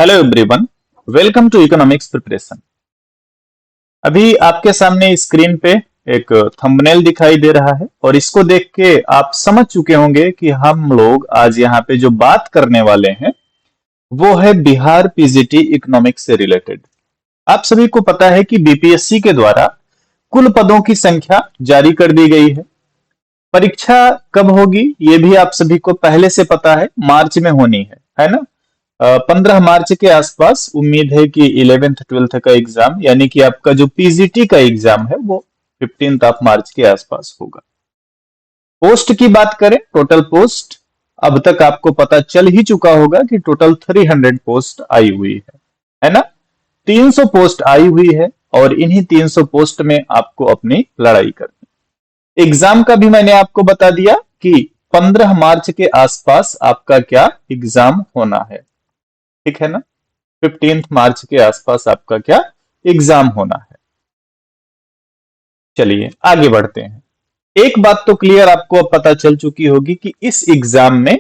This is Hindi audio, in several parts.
Hello everyone, welcome to economics preparation. अभी आपके सामने स्क्रीन पे एक थंबनेल दिखाई दे रहा है और इसको देख के आप समझ चुके होंगे कि हम लोग आज यहाँ पे जो बात करने वाले हैं वो है बिहार पीजीटी इकोनॉमिक्स से रिलेटेड। आप सभी को पता है कि बीपीएससी के द्वारा कुल पदों की संख्या जारी कर दी गई है। परीक्षा कब होगी ये भी आप सभी को पहले से पता है, मार्च में होनी है ना। 15 मार्च के आसपास उम्मीद है कि 11th-12th का एग्जाम यानी कि आपका जो पीजीटी का एग्जाम है वो 15 मार्च के आसपास होगा। पोस्ट की बात करें, टोटल पोस्ट अब तक आपको पता चल ही चुका होगा कि टोटल 300 पोस्ट आई हुई है ना। 300 पोस्ट आई हुई है और इन्हीं 300 पोस्ट में आपको अपनी लड़ाई करनी। एग्जाम का भी मैंने आपको बता दिया कि 15 मार्च के आसपास आपका क्या एग्जाम होना है, ठीक है ना। 15 मार्च के आसपास आपका क्या एग्जाम होना है। चलिए आगे बढ़ते हैं। एक बात तो क्लियर आपको अब पता चल चुकी होगी कि इस एग्जाम में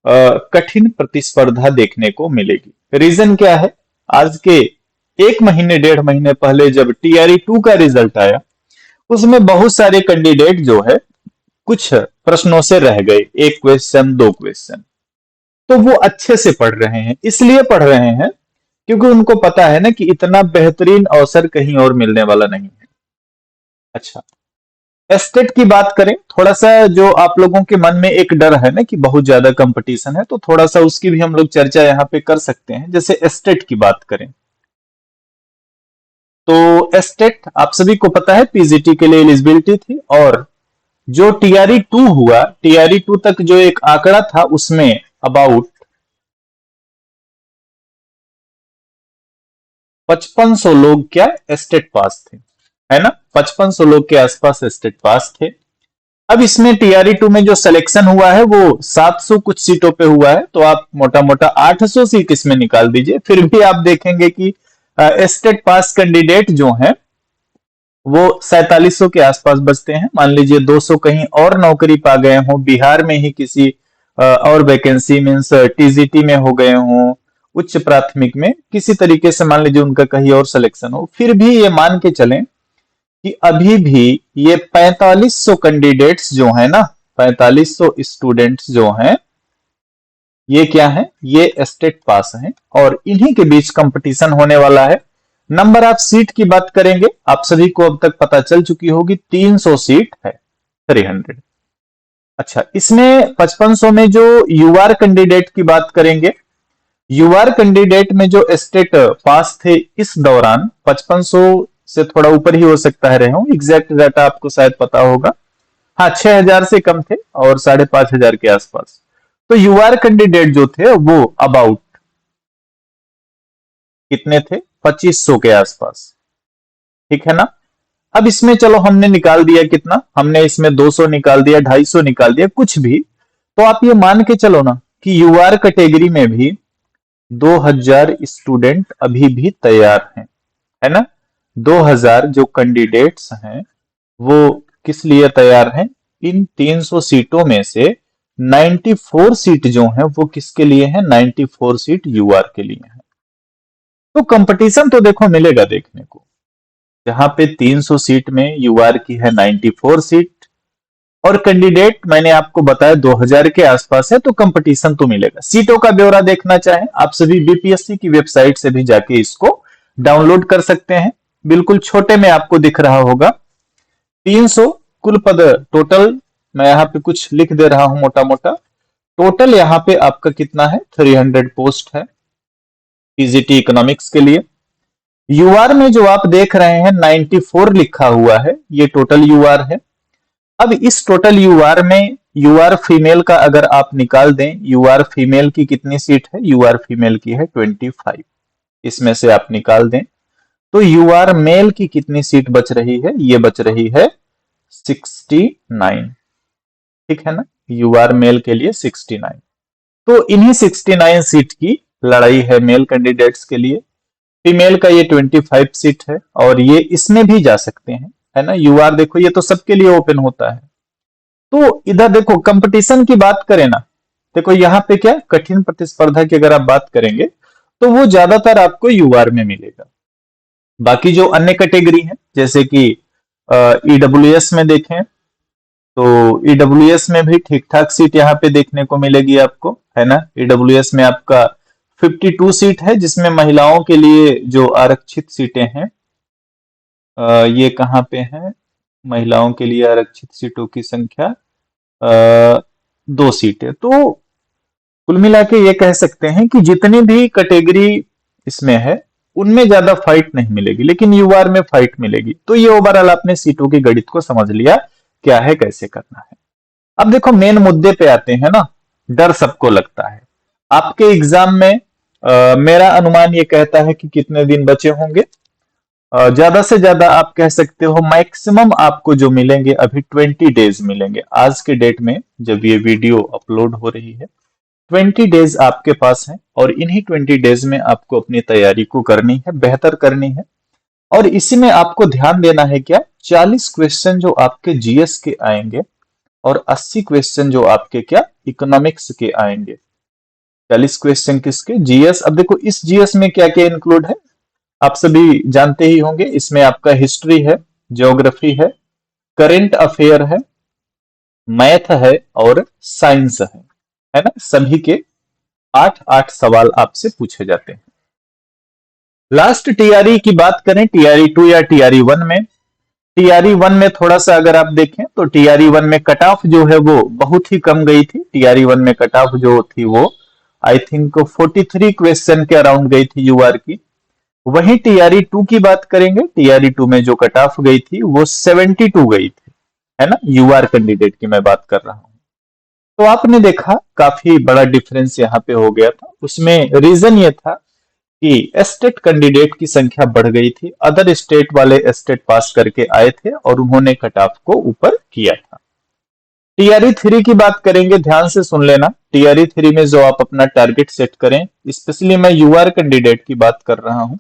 कठिन प्रतिस्पर्धा देखने को मिलेगी। रीजन क्या है? आज के 1 महीने 1.5 महीने पहले जब टीआरई 2 का रिजल्ट आया उसमें बहुत सारे कैंडिडेट जो है कुछ प्रश्नों से रह गए, 1 क्वेश्चन 2 क्वेश्चन। तो वो अच्छे से पढ़ रहे हैं, इसलिए पढ़ रहे हैं क्योंकि उनको पता है ना कि इतना बेहतरीन अवसर कहीं और मिलने वाला नहीं है। अच्छा, एस्टेट की बात करें, थोड़ा सा जो आप लोगों के मन में एक डर है ना कि बहुत ज्यादा कंपटीशन है, तो थोड़ा सा उसकी भी हम लोग चर्चा यहाँ पे कर सकते हैं। जैसे एस्टेट की बात करें तो एस्टेट आप सभी को पता है पीजीटी के लिए एलिजिबिलिटी थी, और जो टीआरई 2 हुआ, टीआरई 2 तक जो एक आंकड़ा था उसमें अबाउट 5500 लोग क्या एस्टेट पास थे, है ना। 5500 लोग के आसपास एस्टेट पास थे। अब इसमें टीआरई 2 में जो सिलेक्शन हुआ है वो 700 कुछ सीटों पे हुआ है, तो आप मोटा मोटा 800 सीट इसमें निकाल दीजिए। फिर भी आप देखेंगे कि एस्टेट पास कैंडिडेट जो हैं वो 4700 के आसपास बचते हैं। मान लीजिए 200 कहीं और नौकरी पा गए हों, बिहार में ही किसी और वैकेंसी मीन्स टीजीटी में हो गए हों, उच्च प्राथमिक में किसी तरीके से मान लीजिए उनका कहीं और सिलेक्शन हो, फिर भी ये मान के चलें कि अभी भी ये 4500 कैंडिडेट्स जो है ना, 4500 स्टूडेंट्स जो हैं ये क्या है, ये एस्टेट पास हैं और इन्हीं के बीच कंपटीशन होने वाला है। नंबर ऑफ सीट की बात करेंगे, आप सभी को अब तक पता चल चुकी होगी 300 सीट है, 300। अच्छा, इसमें 5500 में जो यूआर कैंडिडेट की बात करेंगे, यूआर कैंडिडेट में जो एस्टेट पास थे इस दौरान 5500 से थोड़ा ऊपर ही हो सकता है रहे हो, एग्जैक्ट डाटा आपको शायद पता होगा। हाँ, 6000 से कम थे और 5500 के आसपास। तो यूआर कैंडिडेट जो थे वो अबाउट कितने थे, 2500 के आसपास, ठीक है ना। अब इसमें चलो हमने निकाल दिया कितना, हमने इसमें 200 निकाल दिया, 250 निकाल दिया, कुछ भी। तो आप ये मान के चलो ना कि यूआर कैटेगरी में भी 2000 स्टूडेंट अभी भी तैयार हैं, है ना। 2000 जो कैंडिडेट्स हैं वो किस लिए तैयार हैं? इन 300 सीटों में से 94 सीट जो हैं वो किसके लिए हैं? 94 सीट यूआर के लिए हैं। तो कंपटीशन तो देखो मिलेगा देखने को, जहां पे 300 सीट में यूआर की है 94 सीट और कैंडिडेट मैंने आपको बताया 2000 के आसपास है, तो कंपटीशन तो मिलेगा। सीटों का ब्यौरा देखना चाहें आप सभी बीपीएससी की वेबसाइट से भी जाके इसको डाउनलोड कर सकते हैं। बिल्कुल छोटे में आपको दिख रहा होगा 300 कुल पद टोटल, मैं यहाँ पे कुछ लिख दे रहा हूं मोटा मोटा। टोटल यहाँ पे आपका कितना है? 300 पोस्ट है पीजीटी इकोनॉमिक्स के लिए। यूआर में जो आप देख रहे हैं 94 लिखा हुआ है, ये टोटल यूआर है। अब इस टोटल यूआर में यूआर फीमेल का अगर आप निकाल दें, यूआर फीमेल की कितनी सीट है? यूआर फीमेल की है 25, इसमें से आप निकाल दें तो यूआर मेल की कितनी सीट बच रही है? ये बच रही है 69, ठीक है ना। यूआर मेल के लिए 69, तो इन्हीं 69 सीट की लड़ाई है मेल कैंडिडेट्स के लिए। फीमेल का ये 25 सीट है और ये इसमें भी जा सकते हैं, है ना। यूआर देखो ये तो सबके लिए ओपन होता है। तो इधर देखो कंपटीशन की बात करें ना, देखो यहाँ पे क्या कठिन प्रतिस्पर्धा की अगर आप बात करेंगे तो वो ज्यादातर आपको यूआर में मिलेगा। बाकी जो अन्य कैटेगरी है जैसे कि ईडब्ल्यूएस में देखें तो ईडब्ल्यूएस में भी ठीक ठाक सीट यहाँ पे देखने को मिलेगी आपको, है ना। ईडब्ल्यूएस में आपका 52 सीट है जिसमें महिलाओं के लिए जो आरक्षित सीटें हैं ये कहाँ पे हैं, महिलाओं के लिए आरक्षित सीटों की संख्या 2 सीटें। तो कुल मिला के ये कह सकते हैं कि जितनी भी कैटेगरी इसमें है उनमें ज्यादा फाइट नहीं मिलेगी, लेकिन यूआर में फाइट मिलेगी। तो ये ओवरऑल आपने सीटों की गणित को समझ लिया क्या है कैसे करना है। अब देखो मेन मुद्दे पे आते हैं ना। डर सबको लगता है आपके एग्जाम में। मेरा अनुमान ये कहता है कि कितने दिन बचे होंगे, ज्यादा से ज्यादा आप कह सकते हो मैक्सिमम आपको जो मिलेंगे अभी 20 डेज मिलेंगे। आज के डेट में जब ये वीडियो अपलोड हो रही है 20 डेज आपके पास है और इन्हीं 20 डेज में आपको अपनी तैयारी को करनी है, बेहतर करनी है। और इसी में आपको ध्यान देना है क्या, 40 क्वेश्चन जो आपके जीएस के आएंगे और 80 क्वेश्चन जो आपके क्या इकोनॉमिक्स के आएंगे। 40 क्वेश्चन किसके, जीएस। अब देखो इस जीएस में क्या क्या इंक्लूड है आप सभी जानते ही होंगे। इसमें आपका हिस्ट्री है, ज्योग्राफी है, करंट अफेयर है, मैथ है और साइंस है ना। सभी के 8-8 सवाल आपसे पूछे जाते हैं। लास्ट टीआरई की बात करें, टीआरई 2 या टीआरई 1 में, टीआरई 1 में थोड़ा सा अगर आप देखें तो टीआरई 1 में कट ऑफ जो है वो बहुत ही कम गई थी। टीआरई 1 में कट ऑफ जो थी वो आई थिंक 43 क्वेश्चन के अराउंड गई थी यूआर की। वहीं टीआरई 2 की बात करेंगे, टीआरई 2 में जो कट ऑफ गई थी वो 72 गई थी, है ना। यूआर कैंडिडेट की मैं बात कर रहा हूं। तो आपने देखा काफी बड़ा डिफरेंस यहाँ पे हो गया था। उसमें रीजन ये था कि स्टेट कैंडिडेट की संख्या बढ़ गई थी, अदर स्टेट वाले स्टेट पास करके आए थे और उन्होंने कट ऑफ को ऊपर किया था। टीआरई 3 की बात करेंगे, ध्यान से सुन लेना। टीआरई 3 में जो आप अपना टारगेट सेट करें, स्पेशली मैं यूआर कैंडिडेट की बात कर रहा हूं।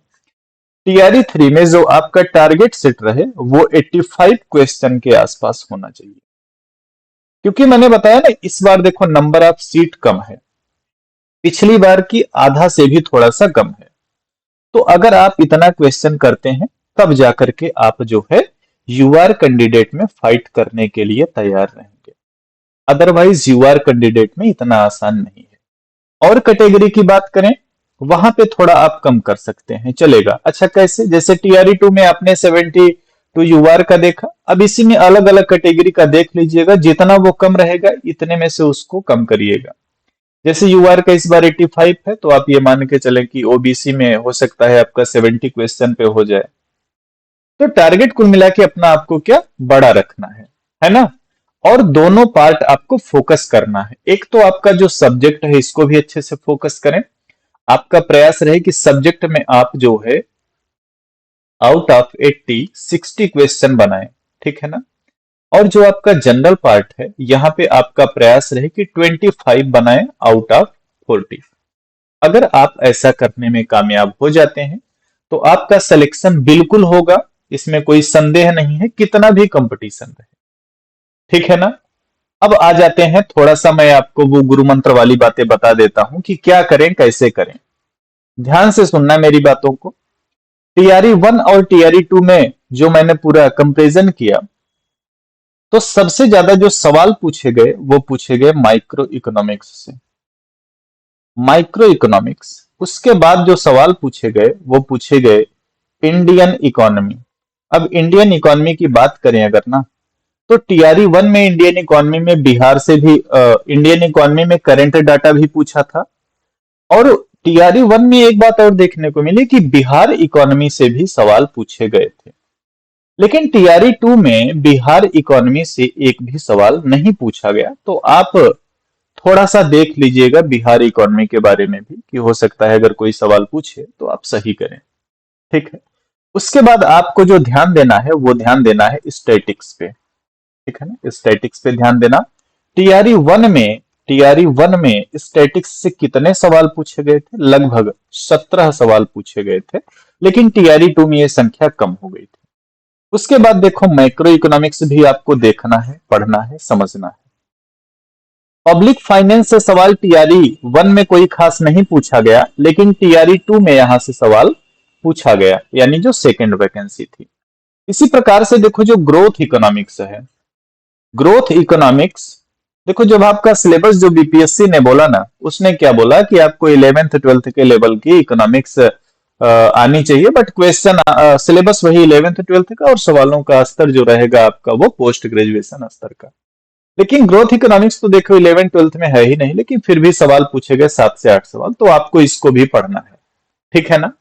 टीआरई 3 में जो आपका टारगेट सेट रहे वो 85 क्वेश्चन के आसपास होना चाहिए, क्योंकि मैंने बताया ना इस बार देखो नंबर ऑफ सीट कम है, पिछली बार की आधा से भी थोड़ा सा कम है। तो अगर आप इतना क्वेश्चन करते हैं तब जाकर के आप जो है यूआर कैंडिडेट में फाइट करने के लिए तैयार रहेंगे, अदरवाइज यूआर कैंडिडेट में इतना आसान नहीं है। और कैटेगरी की बात करें वहां पे थोड़ा आप कम कर सकते हैं, चलेगा। अच्छा कैसे, जैसे टीआरई 2 में आपने 72 यूआर का देखा, अब इसी में अलग अलग कैटेगरी का देख लीजिएगा, जितना वो कम रहेगा इतने में से उसको कम करिएगा। जैसे यूआर का इस बार 85 है तो आप ये मान के चलें कि ओबीसी में हो सकता है आपका 70 क्वेश्चन पे हो जाए। तो टारगेट कुल मिला के अपना आपको क्या बड़ा रखना है ना। और दोनों पार्ट आपको फोकस करना है। एक तो आपका जो सब्जेक्ट है इसको भी अच्छे से फोकस करें, आपका प्रयास रहे कि सब्जेक्ट में आप जो है आउट ऑफ 80 60 क्वेश्चन बनाएं, ठीक है ना। और जो आपका जनरल पार्ट है यहां पे आपका प्रयास रहे कि 25 बनाएं आउट ऑफ 40। अगर आप ऐसा करने में कामयाब हो जाते हैं तो आपका सिलेक्शन बिल्कुल होगा, इसमें कोई संदेह नहीं है, कितना भी कंपटीशन रहे, ठीक है ना। अब आ जाते हैं, थोड़ा सा मैं आपको वो गुरु मंत्र वाली बातें बता देता हूं कि क्या करें कैसे करें। ध्यान से सुनना मेरी बातों को। टीआरई 1 और टीआरई 2 में जो मैंने पूरा कंपेरिजन किया तो सबसे ज्यादा जो सवाल पूछे गए वो पूछे गए माइक्रो इकोनॉमिक्स से, माइक्रो इकोनॉमिक्स। उसके बाद जो सवाल पूछे गए वो पूछे गए इंडियन इकोनॉमी। अब इंडियन इकोनॉमी की बात करें अगर ना, तो टीआरई 1 में इंडियन इकोनॉमी में बिहार से भी इंडियन इकोनॉमी में करंट डाटा भी पूछा था। और टीआरई 1 में एक बात और देखने को मिली कि बिहार इकोनॉमी से भी सवाल पूछे गए थे, लेकिन टीआरई 2 में बिहार इकोनॉमी से एक भी सवाल नहीं पूछा गया। तो आप थोड़ा सा देख लीजिएगा बिहार इकोनॉमी के बारे में भी कि हो सकता है अगर कोई सवाल पूछे तो आप सही करें, ठीक है। उसके बाद आपको जो ध्यान देना है वो ध्यान देना है स्टैटिक्स पे, ठीक है ना। स्टैटिक्स पे ध्यान देना। टीआरई 1 में स्टैटिक्स से कितने सवाल पूछे गए थे, लगभग 17 सवाल पूछे गए थे, लेकिन टीआरई 2 में ये संख्या कम हो गई थी। उसके बाद देखो मैक्रो इकोनॉमिक्स भी आपको देखना है, पढ़ना है, समझना है। पब्लिक फाइनेंस से सवाल टीआरई 1 में कोई खास नहीं पूछा गया, लेकिन टीआरई 2 में यहां से सवाल पूछा गया, यानी जो सेकंड वैकेंसी थी। इसी प्रकार से देखो जो ग्रोथ इकोनॉमिक्स है, ग्रोथ इकोनॉमिक्स, देखो जब आपका सिलेबस जो बीपीएससी ने बोला ना, उसने क्या बोला कि आपको 11th 12th के लेवल की इकोनॉमिक्स आनी चाहिए, बट क्वेश्चन सिलेबस वही 11th 12th का और सवालों का स्तर जो रहेगा आपका वो पोस्ट ग्रेजुएशन स्तर का। लेकिन ग्रोथ इकोनॉमिक्स तो देखो 11 12th में है ही नहीं, लेकिन फिर भी सवाल पूछे गए 7 से 8 सवाल, तो आपको इसको भी पढ़ना है, ठीक है ना।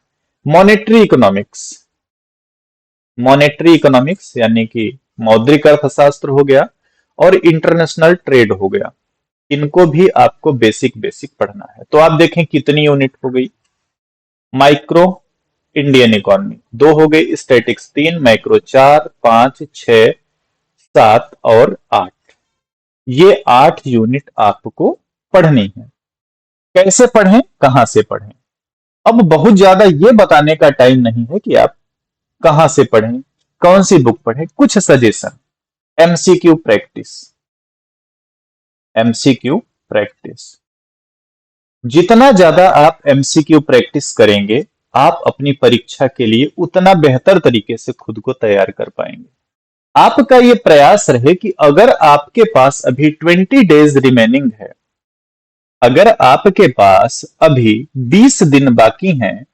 मॉनेटरी इकोनॉमिक्स, मॉनेटरी इकोनॉमिक्स यानी कि मौद्रिक अर्थशास्त्र हो गया और इंटरनेशनल ट्रेड हो गया, इनको भी आपको बेसिक बेसिक पढ़ना है। तो आप देखें कितनी यूनिट हो गई। माइक्रो इंडियन इकोनॉमी 2 हो गई, स्टैटिक्स 3, मैक्रो 4, 5, 6, 7 और 8, ये 8 यूनिट आपको पढ़नी है। कैसे पढ़ें, कहां से पढ़ें? अब बहुत ज्यादा ये बताने का टाइम नहीं है कि आप कहां से पढ़ें, कौन सी बुक पढ़ें, कुछ suggestion. MCQ practice, MCQ practice, जितना ज्यादा आप एमसीक्यू प्रैक्टिस करेंगे, आप अपनी परीक्षा के लिए उतना बेहतर तरीके से खुद को तैयार कर पाएंगे। आपका ये प्रयास रहे कि अगर आपके पास अभी 20 डेज रिमेनिंग है, अगर आपके पास अभी 20 दिन बाकी हैं,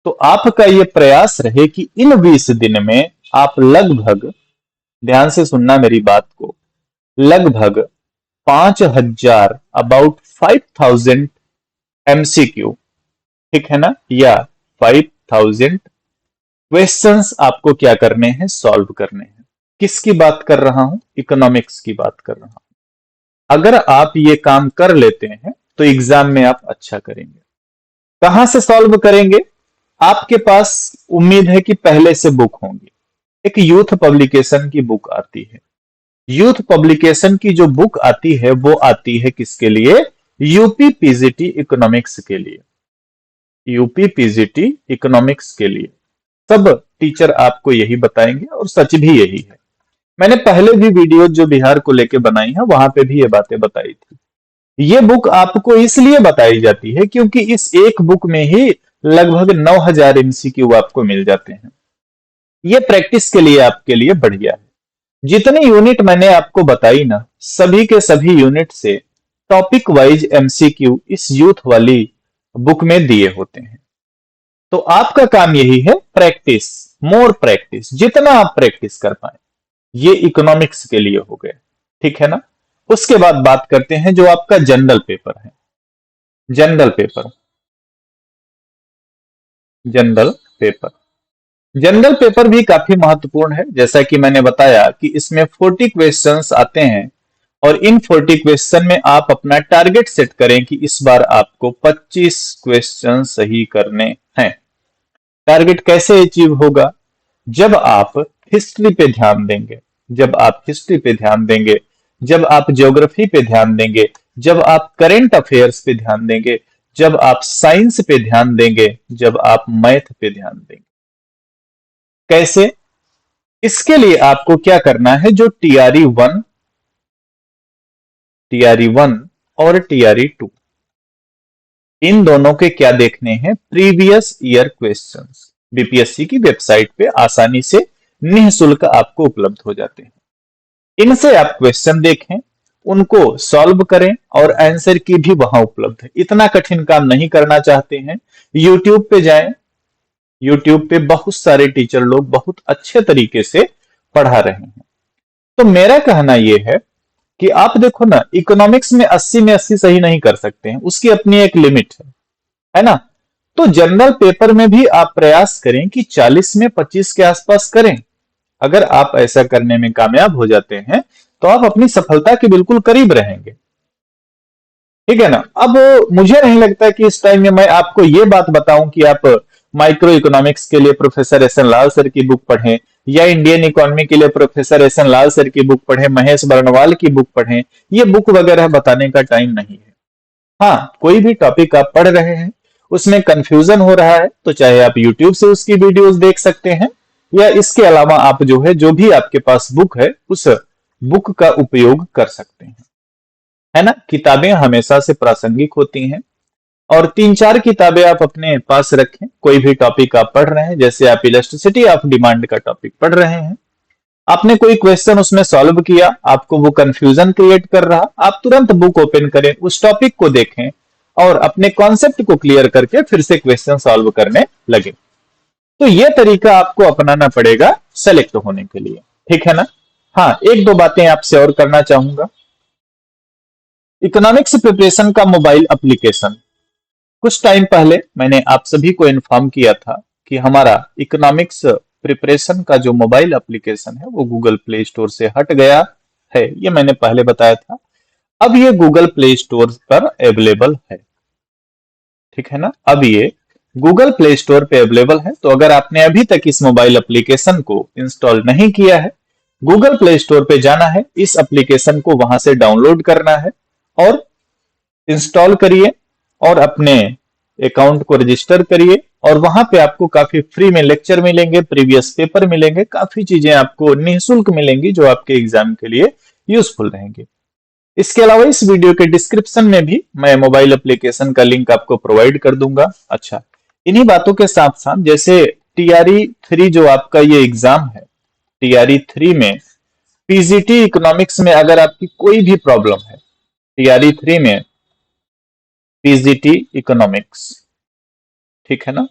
तो आपका ये प्रयास रहे कि इन 20 दिन में आप लगभग, ध्यान से सुनना मेरी बात को, लगभग 5000 अबाउट 5000 एमसीक्यू, ठीक है ना, या 5000 क्वेश्चंस आपको क्या करने हैं, सॉल्व करने हैं। किसकी बात कर रहा हूं, इकोनॉमिक्स की बात कर रहा हूं। अगर आप ये काम कर लेते हैं तो एग्जाम में आप अच्छा करेंगे। कहां से सॉल्व करेंगे? आपके पास उम्मीद है कि पहले से बुक होंगी। एक यूथ पब्लिकेशन की बुक आती है, यूथ पब्लिकेशन की जो बुक आती है वो आती है किसके लिए? यूपी पीजीटी इकोनॉमिक्स के लिए, यूपी पीजीटी इकोनॉमिक्स के लिए। सब टीचर आपको यही बताएंगे और सच भी यही है। मैंने पहले भी वीडियो जो बिहार को लेके बनाई है वहां पे भी ये बातें बताई थी। ये बुक आपको इसलिए बताई जाती है क्योंकि इस एक बुक में ही लगभग 9000 एमसीक्यू आपको मिल जाते हैं। ये प्रैक्टिस के लिए आपके लिए बढ़िया है। जितनी यूनिट मैंने आपको बताई ना, सभी के सभी यूनिट से टॉपिक वाइज एमसीक्यू इस यूथ वाली बुक में दिए होते हैं। तो आपका काम यही है, प्रैक्टिस, मोर प्रैक्टिस, जितना आप प्रैक्टिस कर पाए। ये इकोनॉमिक्स के लिए हो गए, ठीक है ना। उसके बाद बात करते हैं जो आपका जनरल पेपर है। General paper, general paper, general paper भी काफी महत्वपूर्ण है। जैसा कि मैंने बताया कि इसमें 40 क्वेश्चंस आते हैं और इन 40 क्वेश्चन में आप अपना टारगेट सेट करें कि इस बार आपको 25 क्वेश्चन सही करने हैं। टारगेट कैसे अचीव होगा? जब आप हिस्ट्री पे ध्यान देंगे, जब आप हिस्ट्री पे ध्यान देंगे, जब आप ज्योग्राफी पे ध्यान देंगे, जब आप करंट अफेयर्स पे ध्यान देंगे, जब आप साइंस पे ध्यान देंगे, जब आप मैथ पे ध्यान देंगे। कैसे? इसके लिए आपको क्या करना है, जो टीआरई 1 और टीआरई 2, इन दोनों के क्या देखने हैं, प्रीवियस ईयर क्वेश्चंस। बीपीएससी की वेबसाइट पे आसानी से निःशुल्क आपको उपलब्ध हो जाते हैं। इनसे आप क्वेश्चन देखें, उनको सॉल्व करें और आंसर की भी वहां उपलब्ध है। इतना कठिन काम नहीं करना चाहते हैं, यूट्यूब पे जाएं, यूट्यूब पे बहुत सारे टीचर लोग बहुत अच्छे तरीके से पढ़ा रहे हैं। तो मेरा कहना यह है कि आप देखो ना, इकोनॉमिक्स में 80 में 80 सही नहीं कर सकते हैं, उसकी अपनी एक लिमिट है ना। तो जनरल पेपर में भी आप प्रयास करें कि 40 में 25 के आसपास करें। अगर आप ऐसा करने में कामयाब हो जाते हैं तो आप अपनी सफलता के बिल्कुल करीब रहेंगे, ठीक है ना। अब मुझे नहीं लगता कि इस टाइम में मैं आपको ये बात बताऊं कि आप माइक्रो इकोनॉमिक्स के लिए प्रोफेसर एस एन लाल सर की बुक पढ़ें, या इंडियन इकोनॉमी के लिए प्रोफेसर एस एन लाल सर की बुक पढ़ें, महेश बर्णवाल की बुक पढ़ें। ये बुक वगैरह बताने का टाइम नहीं है। हाँ, कोई भी टॉपिक आप पढ़ रहे हैं, उसमें कंफ्यूजन हो रहा है, तो चाहे आप यूट्यूब से उसकी वीडियोस देख सकते हैं, या इसके अलावा आप जो है, जो भी आपके पास बुक है, उस बुक का उपयोग कर सकते हैं। है ना। किताबें हमेशा से प्रासंगिक होती हैं, और 3-4 किताबें आप अपने पास रखें। कोई भी टॉपिक आप पढ़ रहे हैं, जैसे आप इलास्टिसिटी ऑफ डिमांड का टॉपिक पढ़ रहे हैं, आपने कोई क्वेश्चन उसमें सॉल्व किया, आपको वो कंफ्यूजन क्रिएट कर रहा, आप तुरंत बुक ओपन करें, उस टॉपिक को देखें और अपने कॉन्सेप्ट को क्लियर करके फिर से क्वेश्चन सॉल्व करने लगे। तो ये तरीका आपको अपनाना पड़ेगा सेलेक्ट होने के लिए, ठीक है ना। हाँ, एक दो बातें आपसे और करना चाहूंगा। इकोनॉमिक्स प्रिपरेशन का मोबाइल एप्लीकेशन, कुछ टाइम पहले मैंने आप सभी को इन्फॉर्म किया था कि हमारा इकोनॉमिक्स प्रिपरेशन का जो मोबाइल एप्लीकेशन है वो गूगल प्ले स्टोर से हट गया है, ये मैंने पहले बताया था। अब ये गूगल प्ले स्टोर पर अवेलेबल है, ठीक है ना। अब ये गूगल प्ले स्टोर पे अवेलेबल है। तो अगर आपने अभी तक इस मोबाइल एप्लीकेशन को इंस्टॉल नहीं किया है, गूगल प्ले स्टोर पे जाना है, इस एप्लीकेशन को वहां से डाउनलोड करना है और इंस्टॉल करिए और अपने अकाउंट को रजिस्टर करिए। और वहां पे आपको काफी फ्री में लेक्चर मिलेंगे, प्रीवियस पेपर मिलेंगे, काफी चीजें आपको निःशुल्क मिलेंगी जो आपके एग्जाम के लिए यूजफुल रहेंगे। इसके अलावा इस वीडियो के डिस्क्रिप्शन में भी मैं मोबाइल एप्लीकेशन का लिंक आपको प्रोवाइड कर दूंगा। अच्छा, इन्हीं बातों के साथ साथ जैसे टीआरई 3 जो आपका ये एग्जाम है, टीआरई 3 में पीजीटी इकोनॉमिक्स में अगर आपकी कोई भी प्रॉब्लम है, टीआरई 3 में पीजीटी इकोनॉमिक्स, ठीक है ना,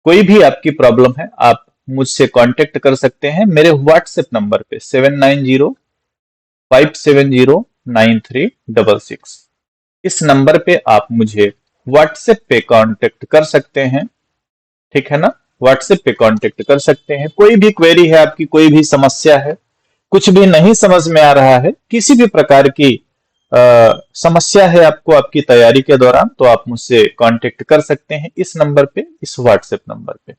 कोई भी आपकी प्रॉब्लम है, आप मुझसे कांटेक्ट कर सकते हैं मेरे व्हाट्सएप नंबर पे 7905709366। इस नंबर पे आप मुझे व्हाट्सएप पे कांटेक्ट कर सकते हैं, ठीक है ना। व्हाट्सएप पे कांटेक्ट कर सकते हैं। कोई भी क्वेरी है आपकी, कोई भी समस्या है, कुछ भी नहीं समझ में आ रहा है, किसी भी प्रकार की समस्या है आपको आपकी तैयारी के दौरान, तो आप मुझसे कांटेक्ट कर सकते हैं इस नंबर पे, इस व्हाट्सएप नंबर पे।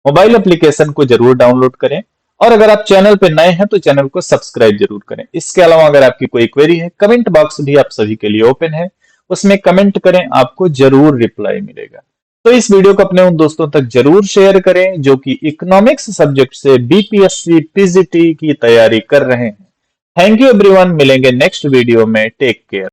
मोबाइल एप्लीकेशन को जरूर डाउनलोड करें, और अगर आप चैनल पे नए हैं तो चैनल को सब्सक्राइब जरूर करें। इसके अलावा अगर आपकी कोई क्वेरी है, कमेंट बॉक्स भी आप सभी के लिए ओपन है, उसमें कमेंट करें, आपको जरूर रिप्लाई मिलेगा। तो इस वीडियो को अपने उन दोस्तों तक जरूर शेयर करें जो कि इकोनॉमिक्स सब्जेक्ट से बीपीएससी पीजीटी की तैयारी कर रहे हैं। थैंक यू एवरीवन, मिलेंगे नेक्स्ट वीडियो में। Take care.